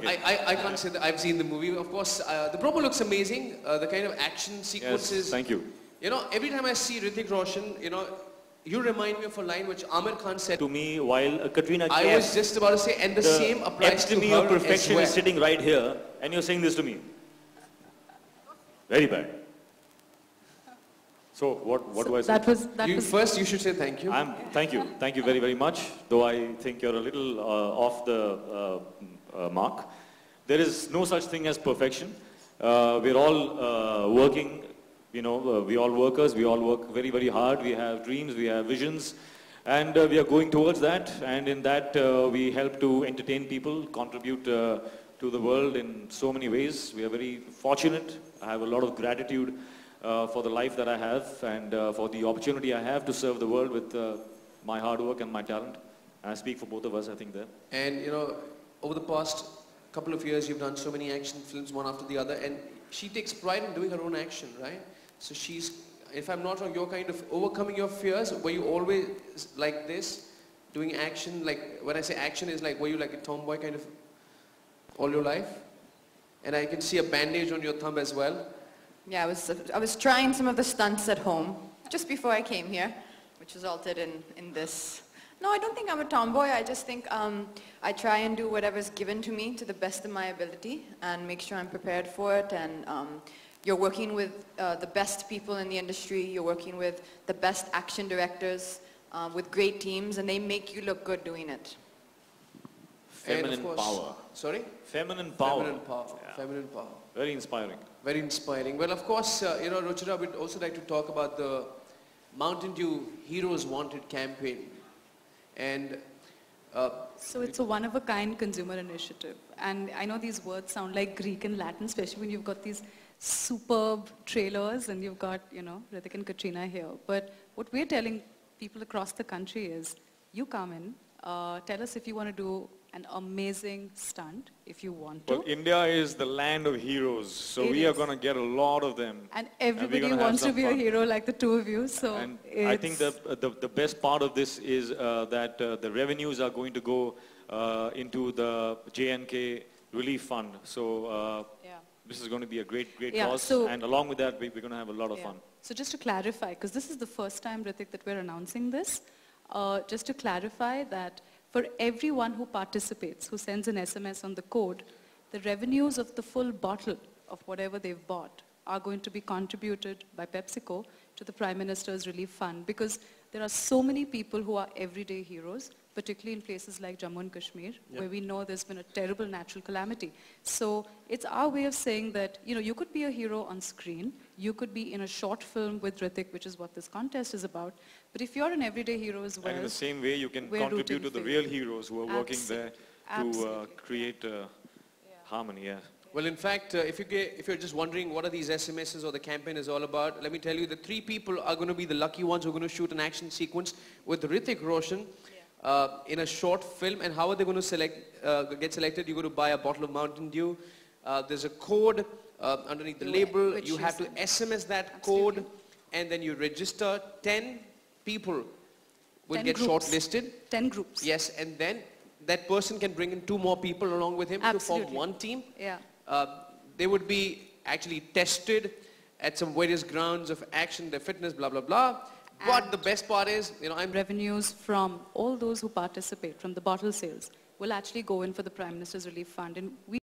Okay. I can't say that I've seen the movie. Of course, the promo looks amazing. The kind of action sequences. Yes, thank you. You know, every time I see Hrithik Roshan, you know, you remind me of a line which Amir Khan said To me, while Katrina I Kaif, was just about to say, and the same applies to epitome her of perfection as well. is sitting right here, and you're saying this to me. Very bad. So what do I say? First, you should say thank you. Thank you very, very much. Though I think you're a little off the mark. There is no such thing as perfection. We're all working. You know, we all workers. We all work very, very hard. We have dreams. We have visions, and we are going towards that. And in that, we help to entertain people, contribute to the world in so many ways. We are very fortunate. I have a lot of gratitude for the life that I have and for the opportunity I have to serve the world with my hard work and my talent. And I speak for both of us, I think, there. And, you know, over the past couple of years, you've done so many action films, one after the other, and she takes pride in doing her own action, right? So she's, if I'm not wrong, you're kind of overcoming your fears. Were you always like this, doing action? Like, when I say action, is like, were you like a tomboy kind of all your life? And I can see a bandage on your thumb as well. Yeah, I was trying some of the stunts at home just before I came here, which resulted in this. No, I don't think I'm a tomboy. I just think I try and do whatever's given to me to the best of my ability and make sure I'm prepared for it. And you're working with the best people in the industry. You're working with the best action directors with great teams, and they make you look good doing it. Feminine power. Sorry? Feminine power. Feminine power. Yeah. Feminine power. Very inspiring. Very inspiring. Well, of course, you know, Ruchira, we'd also like to talk about the Mountain Dew Heroes Wanted campaign. And so it's a one-of-a-kind consumer initiative. And I know these words sound like Greek and Latin, especially when you've got these superb trailers and you've got, you know, Hrithik and Katrina here. But what we're telling people across the country is, you come in, tell us if you want to do an amazing stunt, if you want to. Well, India is the land of heroes, so we are going to get a lot of them. And everybody wants to be a hero like the two of you, so and I think the best part of this is that the revenues are going to go into the J&K Relief Fund. So this is going to be a great cause, so and along with that, we're going to have a lot of fun. So just to clarify, because this is the first time, Hrithik, that we're announcing this, just to clarify that for everyone who participates, who sends an SMS on the code, the revenues of the full bottle of whatever they've bought are going to be contributed by PepsiCo to the Prime Minister's Relief Fund, because there are so many people who are everyday heroes, particularly in places like Jammu and Kashmir, where we know there's been a terrible natural calamity. So it's our way of saying that, you know, you could be a hero on screen, you could be in a short film with Hrithik, which is what this contest is about, but if you're an everyday hero as well, and in the same way, you can contribute to the real heroes who are working there to create harmony. Yeah. Well, in fact, if you're just wondering what are these SMSs or the campaign is all about, let me tell you, the 3 people are going to be the lucky ones who are going to shoot an action sequence with Hrithik Roshan in a short film. And how are they going to get selected? You're going to buy a bottle of Mountain Dew. There's a code underneath the label. You have to SMS that code, and then you register. 10 people will get shortlisted. 10 groups. Yes, and then that person can bring in 2 more people along with him to form one team. Yeah. They would be actually tested at some various grounds of action, their fitness, blah, blah, blah. But the best part is, you know, revenues from all those who participate, from the bottle sales, will actually go in for the Prime Minister's Relief Fund. And we